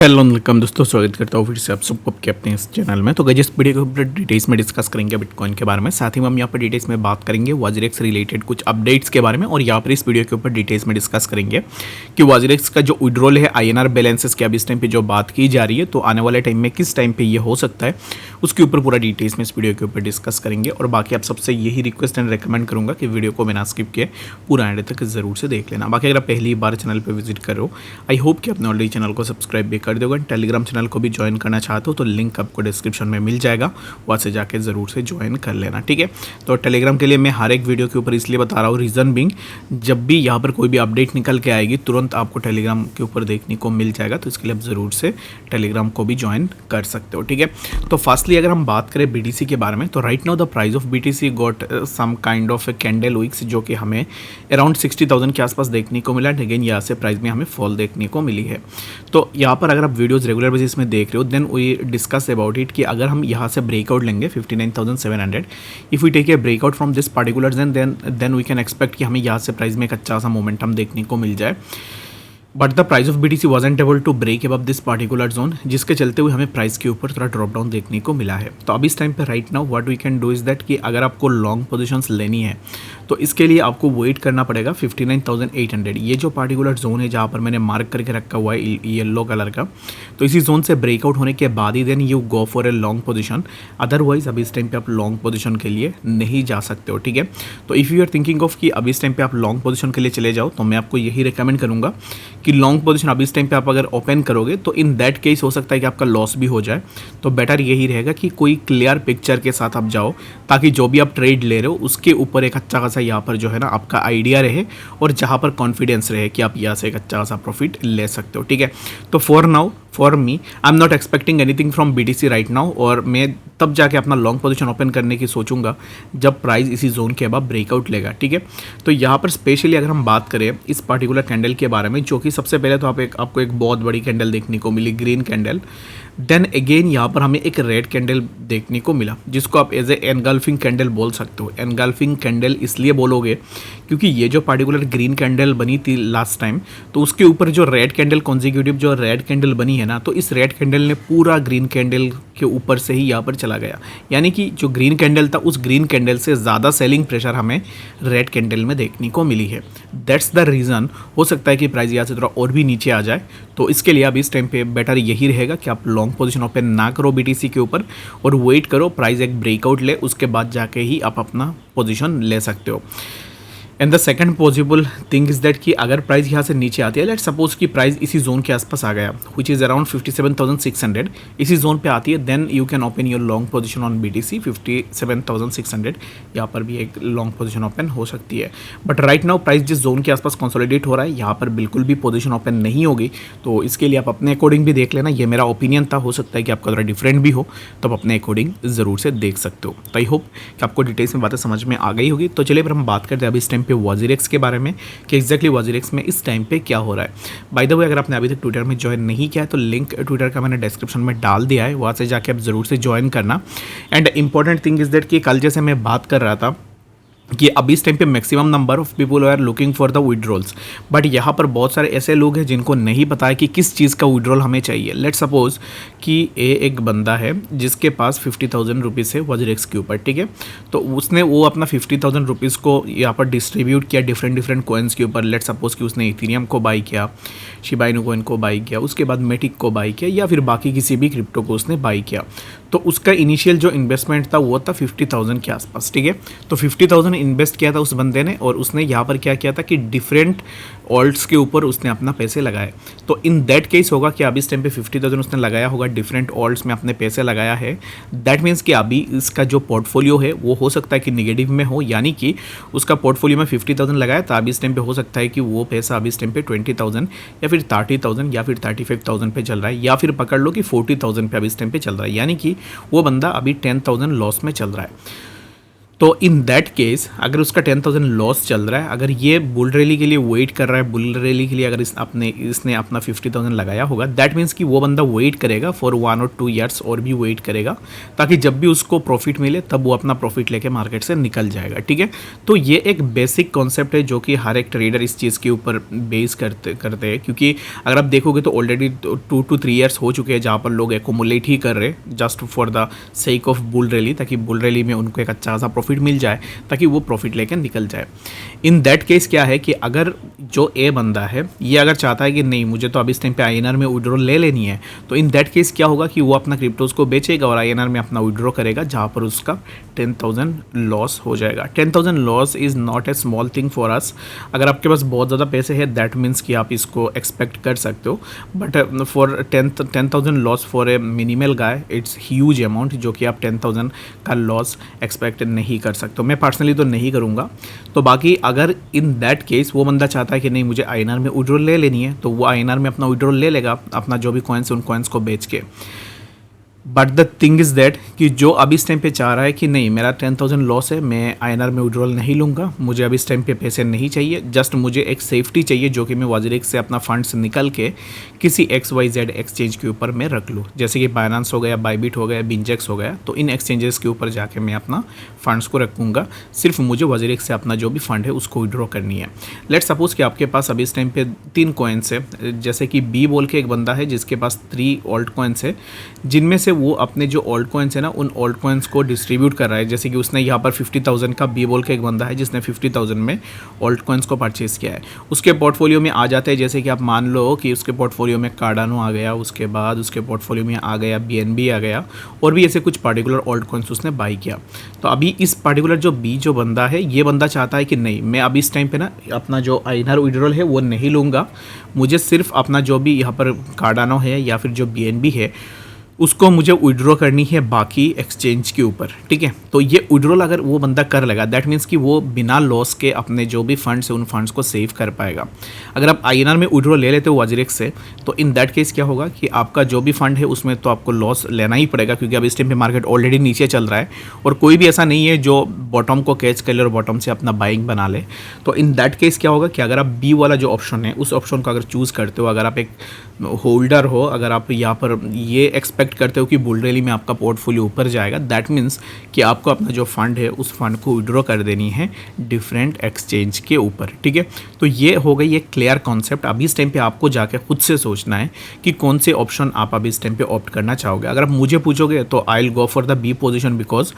Hello welcome दोस्तों, स्वागत करता हूँ फिर से आप सबको आपके अपने इस चैनल में। तो गाइस इस वीडियो के ऊपर डिटेल्स में डिस्कस करेंगे बिटकॉइन के बारे में। साथ ही हम यहाँ पर डिटेल्स में बात करेंगे वाजरेक्स रिलेटेड कुछ अपडेट्स के बारे में। और यहाँ पर इस वीडियो के ऊपर डिटेल्स में डिस्कस करेंगे कि वाजरेक्स का जो विड्रॉल है INR बैलेंसेस की अब इस टाइम पर जो बात की जा रही है, तो आने वाले टाइम में किस टाइम पर ये हो सकता है उसके ऊपर पूरा डिटेल्स में इस वीडियो के ऊपर डिस्कस करेंगे। और बाकी आप सबसे यही रिक्वेस्ट एंड रिकमेंड करूँगा कि वीडियो को बिना स्किप किए पूरा एंड तक जरूर से देख लेना। बाकी अगर आप पहली बार चैनल पर विजिट करो, आई होप कि आपने ऑलरेडी चैनल को सब्सक्राइब भी कर दोगे। टेलीग्राम चैनल को भी ज्वाइन करना चाहते हो तो लिंक आपको डिस्क्रिप्शन में मिल जाएगा, वहाँ से जाके ज़रूर से ज्वाइन कर लेना, ठीक है। तो टेलीग्राम के लिए मैं हर एक वीडियो के ऊपर इसलिए बता रहा हूँ, रीज़न बिंग जब भी यहाँ पर कोई भी अपडेट निकल के आएगी तुरंत आपको टेलीग्राम के ऊपर देखने को मिल जाएगा। तो इसके लिए आप ज़रूर से टेलीग्राम को भी ज्वाइन कर सकते हो, ठीक है। तो फर्स्टली अगर हम बात करें BTC के बारे में, तो right now the price of BTC got some kind of candle wicks जो कि हमें अराउंड 60,000 के आसपास देखने को मिला। अगेन यहाँ से प्राइस में हमें फॉल देखने को मिली है। तो यहाँ पर अगर आप वीडियोज़ रेगुलर बेसिस में देख रहे हो then we discuss about it कि अगर हम यहाँ से ब्रेकआउट लेंगे 59,700, if we take a breakout from this particular then we can expect कि हमें यहाँ से प्राइस में एक अच्छा सा मोमेंटम देखने को मिल जाए। But the price of BTC wasn't able to break above this particular zone, जिसके चलते हुए हमें प्राइस के ऊपर थोड़ा ड्रॉप डाउन देखने को मिला है। तो अब इस टाइम पे right now what we can do is that कि अगर आपको लॉन्ग पोजीशंस लेनी है तो इसके लिए आपको वेट करना पड़ेगा 59,800, ये जो पार्टिकुलर जोन है जहाँ पर मैंने मार्क करके रखा हुआ है येलो कलर का। तो इसी जोन से ब्रेकआउट होने के बाद ही then you go for a long position, otherwise अभी इस टाइम पे आप लॉन्ग पोजीशन के लिए नहीं जा सकते हो, ठीक है। तो if you are thinking of कि अभी इस टाइम पे आप लॉन्ग पोजीशन के लिए चले जाओ, तो मैं आपको यही रिकमेंड करूँगा कि लॉन्ग पोजीशन अभी इस टाइम पे आप अगर ओपन करोगे तो इन दैट केस हो सकता है कि आपका लॉस भी हो जाए। तो बेटर यही रहेगा कि कोई क्लियर पिक्चर के साथ आप जाओ, ताकि जो भी आप ट्रेड ले रहे हो उसके ऊपर एक अच्छा खासा यहाँ पर जो है ना आपका आइडिया रहे और जहाँ पर कॉन्फिडेंस रहे कि आप यहाँ से एक अच्छा खासा प्रॉफिट ले सकते हो, ठीक है। तो for now for me I am not expecting anything from BTC right now, और मैं तब जाके अपना लॉन्ग पोजीशन ओपन करने की सोचूंगा जब प्राइस इसी जोन के बाद ब्रेकआउट लेगा, ठीक है। तो यहाँ पर स्पेशली अगर हम बात करें इस पार्टिकुलर कैंडल के बारे में, जो कि सबसे पहले तो आपको एक बहुत बड़ी कैंडल देखने को मिली, ग्रीन कैंडल। देन अगेन यहाँ पर हमें एक रेड कैंडल देखने को मिला, जिसको आप एज ए एनगल्फिंग कैंडल बोल सकते हो। एनगल्फिंग कैंडल इसलिए बोलोगे क्योंकि ये जो पार्टिकुलर ग्रीन कैंडल बनी थी लास्ट टाइम, तो उसके ऊपर जो रेड कैंडल कॉन्जिक्यूटिव जो रेड कैंडल बनी है ना, तो इस रेड कैंडल ने पूरा ग्रीन कैंडल के ऊपर से ही यहाँ पर चला गया। यानी कि जो ग्रीन कैंडल था उस ग्रीन कैंडल से ज़्यादा सेलिंग प्रेशर हमें रेड कैंडल में देखने को मिली है। दैट्स द रीज़न हो सकता है कि प्राइस यहाँ से थोड़ा और भी नीचे आ जाए। तो इसके लिए अब इस टाइम पे बेटर यही रहेगा कि आप लॉन्ग पोजीशन ओपन ना करो BTC के ऊपर और वेट करो प्राइस एक ब्रेकआउट ले, उसके बाद जाके ही आप अपना पोजीशन ले सकते हो। And the second possible thing is that कि अगर प्राइस यहाँ से नीचे आती है, लेट्स सपोज कि प्राइस इसी जोन के आसपास आ गया विच इज़ अराउंड 57,600, इसी जोन पे आती है, then you can open your long position on BTC 57,600। यहाँ पर भी एक लॉन्ग पोजीशन ओपन हो सकती है। बट राइट नाउ प्राइस जिस जोन के आसपास कंसोलिडेट हो रहा है, यहाँ पर बिल्कुल भी पोजीशन ओपन नहीं होगी। तो इसके लिए आप अपने अकॉर्डिंग भी देख लेना, ये मेरा ओपिनियन था, हो सकता है कि आपका थोड़ा डिफरेंट भी हो, तो आप अपने अकॉर्डिंग ज़रूर से देख सकते हो। तो आई होप कि आपको डिटेल्स में बातें समझ में आ गई होगी। तो चलिए फिर हम बात करते हैं अभी इस टाइम वाजरेक्स के बारे में कि एग्जैक्टली वाजरेक्स में इस टाइम पे क्या हो रहा है। बाय द वे अगर आपने अभी तक ट्विटर में ज्वाइन नहीं किया है तो लिंक ट्विटर का मैंने डिस्क्रिप्शन में डाल दिया है, वहाँ से जाके आप ज़रूर से ज्वाइन करना। And important thing is that कि कल जैसे मैं बात कर रहा था कि अभी इस टाइम पे maximum number of people are looking for the withdrawals, but यहाँ पर बहुत सारे ऐसे लोग हैं जिनको नहीं पता है कि किस चीज़ का विड्रॉल हमें चाहिए। लेट्स सपोज कि एक बंदा है जिसके पास 50,000 रुपीज़ है वाजरेक्स के ऊपर, ठीक है। तो उसने वो अपना 50,000 रुपीज़ को यहाँ पर डिस्ट्रीब्यूट किया डिफरेंट कॉइन्स के ऊपर। लेट्स सपोज कि उसने इथेरियम को बाई किया, शिबा इनू कॉइन को बाई किया, उसके बाद मेटिक को बाई किया, या फिर बाकी किसी भी क्रिप्टो को उसने बाई किया। तो उसका इनिशियल जो इन्वेस्टमेंट था वो था 50,000 के आसपास, ठीक है। तो 50,000 इन्वेस्ट किया था उस बंदे ने, और उसने यहाँ पर क्या किया था कि डिफरेंट ऑल्ट्स के ऊपर उसने अपना पैसे लगाए। तो इन दैट केस होगा कि अभी इस टाइम पे 50,000 उसने लगाया होगा, डिफरेंट ऑल्ट्स में अपने पैसे लगाया है। दैट मीन्स कि अभी इसका जो पोर्टफोलियो है वो हो सकता है कि निगेटिव में हो, यानी कि उसका पोर्टफोलियो में 50,000 लगाया था, अभी इस टाइम पे हो सकता है कि वो पैसा अभी इस टाइम पे 20,000 या फिर 30,000 या फिर 35,000 पे चल रहा है, या फिर पकड़ लो कि 40,000 पे अभी इस टाइम पे चल रहा है, यानी कि वो बंदा अभी 10,000 लॉस में चल रहा है। तो इन दैट केस अगर उसका 10,000 लॉस चल रहा है, अगर ये बुल रैली के लिए वेट कर रहा है, बुल रैली के लिए अगर इसने अपना 50,000 लगाया होगा, दैट मीन्स कि वो बंदा वेट करेगा फॉर 1 और 2 ईयर्स और भी वेट करेगा, ताकि जब भी उसको प्रॉफिट मिले तब वो अपना प्रॉफिट लेके मार्केट से निकल जाएगा। ठीक है, तो ये एक बेसिक कॉन्सेप्ट है जो कि हर एक ट्रेडर इस चीज़ के ऊपर बेस करते हैं, क्योंकि अगर आप देखोगे तो ऑलरेडी 2 to 3 ईयर्स हो चुके हैं जहाँ पर लोग एकोमुलेट ही कर रहे just for the sake of bull rally, ताकि बुल रैली में उनको एक अच्छा सा प्रॉफिट मिल जाए ताकि वो प्रॉफिट लेकर निकल जाए। इन दैट केस क्या है कि अगर जो ए बंदा है ये अगर चाहता है कि नहीं मुझे तो अभी इस टाइम पे INR में विड्रॉल ले लेनी है, तो इन दैट केस क्या होगा कि वो अपना क्रिप्टोज को बेचेगा और INR में अपना विड्रॉ करेगा, जहाँ पर उसका 10,000 लॉस हो जाएगा। 10,000 loss is not a small thing for us. अगर आपके पास बहुत ज़्यादा पैसे हैं दैट मीन्स कि आप इसको एक्सपेक्ट कर सकते हो, but for 10,000 loss for a minimal guy it's huge amount, जो कि आप 10,000 का लॉस एक्सपेक्ट नहीं कर सकते हो। मैं पर्सनली तो नहीं करूँगा। तो बाकी अगर इन दैट केस वो बंदा चाहता है कि नहीं मुझे INR में विड्रॉल ले लेनी है, तो वो INR में अपना विड्रॉल ले लेगा, अपना जो भी कॉइन्स है उन कॉइन्स को बेच के। But the thing is that कि जो अभी इस टाइम पे चाह रहा है कि नहीं मेरा 10,000 लॉस है, मैं INR में विड्रॉल नहीं लूँगा, मुझे अभी इस टाइम पे पैसे नहीं चाहिए, जस्ट मुझे एक सेफ्टी चाहिए जो कि मैं WazirX से अपना फंड्स निकल के किसी XYZ एक्सचेंज के ऊपर मैं रख लूँ, जैसे कि बाइनेंस हो गया, बाइबिट हो गया, बिंजेक्स हो गया। तो इन एक्सचेंजेस के ऊपर जाके मैं अपना फंड्स को रखूँगा, सिर्फ मुझे WazirX से अपना जो भी फंड है उसको विड्रॉ करनी है। लेट्स सपोज कि आपके पास अभी इस टाइम पे 3 कॉइन्स है, जैसे कि बी बोल के एक बंदा है जिसके पास 3 ऑल्ट कॉइन्स है, जिनमें से वो अपने जो ऑल्ट कॉइन्स है ना उन ऑल्ट कॉइन्स को डिस्ट्रीब्यूट कर रहा है। जैसे कि उसने यहाँ पर 50,000 का बी बोल के एक बंदा है जिसने 50,000 में ऑल्ट कॉइन्स को परचेज़ किया है। उसके पोर्टफोलियो में आ जाते हैं, जैसे कि आप मान लो कि उसके पोर्टफोलियो में कार्डानो आ गया, उसके बाद उसके पोर्टफोलियो में आ गया BNB आ गया, और भी ऐसे कुछ पर्टिकुलर ऑल्ट कॉइन्स उसने बाई किया। तो अभी इस पर्टिकुलर जो बी जो बंदा है, ये बंदा चाहता है कि नहीं मैं अभी इस टाइम पे ना अपना जो INR विड्रॉल है वो नहीं लूँगा, मुझे सिर्फ अपना जो भी यहाँ पर कार्डानो है या फिर जो BNB है उसको मुझे विड्रॉ करनी है बाकी एक्सचेंज के ऊपर। ठीक है, तो ये विड्रॉल अगर वो बंदा कर लेगा दैट मीन्स कि वो बिना लॉस के अपने जो भी फंड्स है उन फंड्स को सेव कर पाएगा। अगर आप INR में विड्रॉ ले लेते हो WazirX से, तो इन दैट केस क्या होगा कि आपका जो भी फंड है उसमें तो आपको लॉस लेना ही पड़ेगा, क्योंकि अब इस टाइम पे मार्केट ऑलरेडी नीचे चल रहा है और कोई भी ऐसा नहीं है जो बॉटम को कैच कर ले और बॉटम से अपना बाइंग बना ले। तो इन दैट केस क्या होगा कि अगर आप बी वाला जो ऑप्शन है उस ऑप्शन को अगर चूज़ करते हो, अगर आप एक होल्डर हो, अगर आप यहाँ पर ये एक्सपेक्ट करते हो कि बुल रैली में आपका पोर्टफोलियो ऊपर जाएगा, दैट मीन्स कि आपको अपना जो फंड है उस फंड को विड्रॉ कर देनी है डिफरेंट एक्सचेंज के ऊपर। ठीक है, तो ये हो गई एक क्लियर कॉन्सेप्ट। अभी इस टाइम पे आपको जाके खुद से सोचना है कि कौन से ऑप्शन आप अभी इस टाइम पे ऑप्ट करना चाहोगे। अगर आप मुझे पूछोगे तो I will go for the B position, because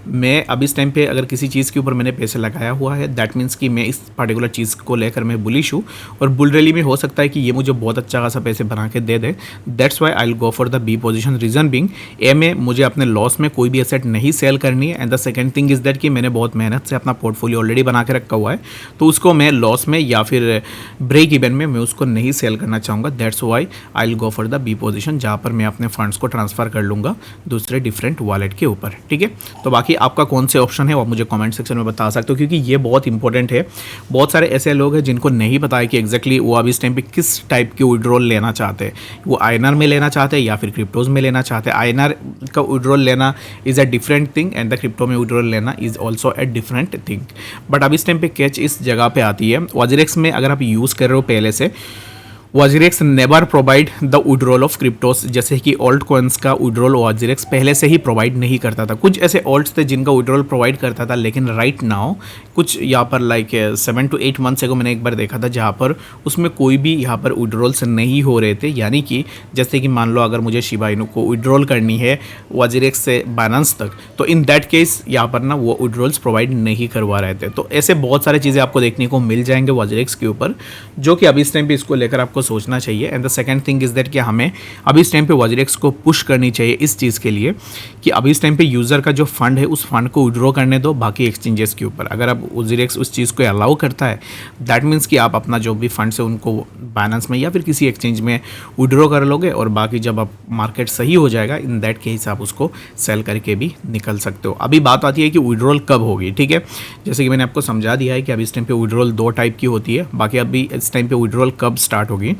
मैं अभी इस टाइम पे अगर किसी चीज़ के ऊपर मैंने पैसे लगाया हुआ है दैट मीन्स कि मैं इस पर्टिकुलर चीज़ को लेकर मैं बुलिश हूँ, और बुल रैली में हो सकता है कि ये मुझे बहुत अच्छा खासा पैसे बना के दे दे। That's why I will go for the B position. Reason being A में मुझे अपने लॉस में कोई भी एसेट नहीं सेल करनी है, and the second thing is that कि मैंने बहुत मेहनत से अपना पोर्टफोलियो ऑलरेडी बना के रखा हुआ है, तो उसको मैं लॉस में या फिर ब्रेक इवन में मैं उसको नहीं सेल करना चाहूँगा। That's why I will go for the B position, जहाँ पर मैं अपने फंड्स को ट्रांसफर कर लूँगा दूसरे डिफरेंट वॉलेट के ऊपर। ठीक है, तो बाकी आपका कौन से ऑप्शन है वो आप मुझे कमेंट सेक्शन में बता सकते हो, क्योंकि ये बहुत इंपॉर्टेंट है। बहुत सारे ऐसे लोग हैं जिनको नहीं पता है कि एग्जैक्टली वो अभी इस टाइम पे किस टाइप की विड्रॉल लेना चाहते हैं, वो INR में लेना चाहते हैं या फिर क्रिप्टोज में लेना चाहते हैं। INR का विड्रॉल लेना is a different thing and the crypto में विड्रॉल लेना is also a different thing. But अब इस टाइम पे कैच इस जगह पे आती है, WazirX में अगर आप यूज़ कर रहे हो पहले से, WazirX never provide the withdrawal of क्रिप्टोस, जैसे कि ऑल्ट कॉइन्स का विड्रॉल WazirX पहले से ही प्रोवाइड नहीं करता था। कुछ ऐसे ऑल्ट्स थे जिनका विड्रॉल प्रोवाइड करता था, लेकिन राइट नाउ कुछ यहाँ पर लाइक 7 to 8 मंथ्स को मैंने एक बार देखा था जहाँ पर उसमें कोई भी यहाँ पर विड्रॉल्स नहीं हो रहे थे। यानी कि जैसे कि मान लो अगर मुझे शिबा इनू को विड्रॉल करनी है WazirX से बाइनेंस तक, तो इन दैट केस यहाँ पर ना वो विड्रॉल्स प्रोवाइड नहीं करवा रहे थे। तो ऐसे बहुत सारी चीज़ें आपको देखने को मिल जाएंगे WazirX के ऊपर, जो कि अभी इस टाइम पे इसको लेकर आपको सोचना चाहिए। And the second thing is that कि हमें अभी इस टाइम पे WazirX को पुश करनी चाहिए इस चीज़ के लिए कि अभी इस टाइम पे यूज़र का जो फंड है उस फंड को विड्रॉ करने दो बाकी एक्सचेंजेस के ऊपर। अगर आप WazirX उस चीज़ को अलाउ करता है दैट मीन्स कि आप अपना जो भी फंड्स है उनको बाइनेंस में या फिर किसी एक्सचेंज में विड्रॉ कर लोगे, और बाकी जब आप मार्केट सही हो जाएगा इन दैट केस आप उसको सेल करके भी निकल सकते हो। अभी बात आती है कि विड्रॉल कब होगी। ठीक है, जैसे कि मैंने आपको समझा दिया है कि अभी इस टाइम पे विड्रॉल 2 टाइप की होती है, बाकी अभी इस टाइम पे विड्रॉल कब स्टार्ट होगी।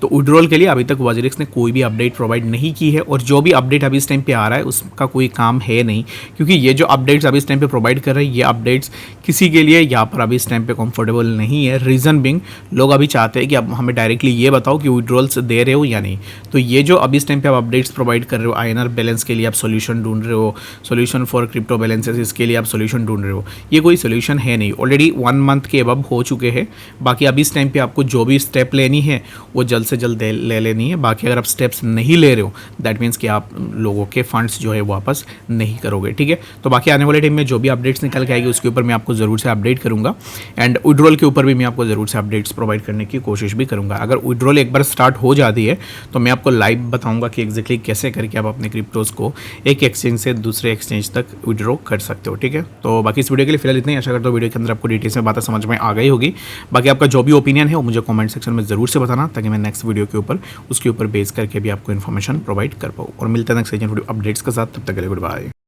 तो विड्रॉल के लिए अभी तक वाजरेक्स ने कोई भी अपडेट प्रोवाइड नहीं की है, और जो भी अपडेट अभी इस टाइम पे आ रहा है उसका कोई काम है नहीं, क्योंकि ये जो अपडेट्स अभी इस टाइम पे प्रोवाइड कर रहे हैं ये अपडेट्स किसी के लिए यहाँ पर अभी इस टाइम पे कंफर्टेबल नहीं है। रीज़न बिंग, लोग अभी चाहते हैं कि अब हमें डायरेक्टली ये बताओ कि विड्रॉल्स दे रहे हो या नहीं। तो ये जो अभी इस टाइम पे आप अपडेट्स प्रोवाइड कर रहे हो, INR बैलेंस के लिए आप सोल्यूशन ढूंढ रहे हो, सोल्यूशन फॉर क्रिप्टो बैलेंसेस इसके लिए आप सोल्यूशन ढूंढ रहे हो, ये कोई सोल्यूशन है नहीं। ऑलरेडी 1 मंथ के अब हो चुके हैं। बाकी अभी इस टाइम पे आपको जो भी स्टेप लेनी है वो जल्द से जल्द ले लेनी है। बाकी अगर आप स्टेप्स नहीं ले रहे हो दैट मीन्स कि आप लोगों के फंड्स जो है वापस नहीं करोगे, ठीक है। तो बाकी आने वाले टाइम में जो भी अपडेट्स निकल के आएगी उसके ऊपर मैं आपको ज़रूर से अपडेट करूँगा, एंड विड्रॉल के ऊपर भी मैं आपको ज़रूर से अपडेट्स प्रोवाइड करने की कोशिश भी करूँगा। अगर विड्रॉल एक बार स्टार्ट हो जाती है तो मैं आपको लाइव बताऊँगा कि एग्जैक्टली कैसे करके आप अपने क्रिप्टोज़ को एक एक्सचेंज से दूसरे एक्सचेंज तक विड्रॉ कर सकते हो, ठीक है। तो बाकी इस वीडियो के लिए फिलहाल इतना ही। आशा करता हूँ वीडियो के अंदर आपको डिटेल्स में बातें समझ में आ गई होगी। बाकी आपका जो भी ओपिनियन है वो मुझे कमेंट सेक्शन में ज़रूर से बताना, ताकि मैं नेक्स्ट वीडियो के ऊपर उसके ऊपर बेस करके भी आपको इन्फॉर्मेशन प्रोवाइड कर पाऊँ। और मिलते हैं नेक्स्ट वीडियो अपडेट्स के साथ, तब तक के लिए गुड बाय।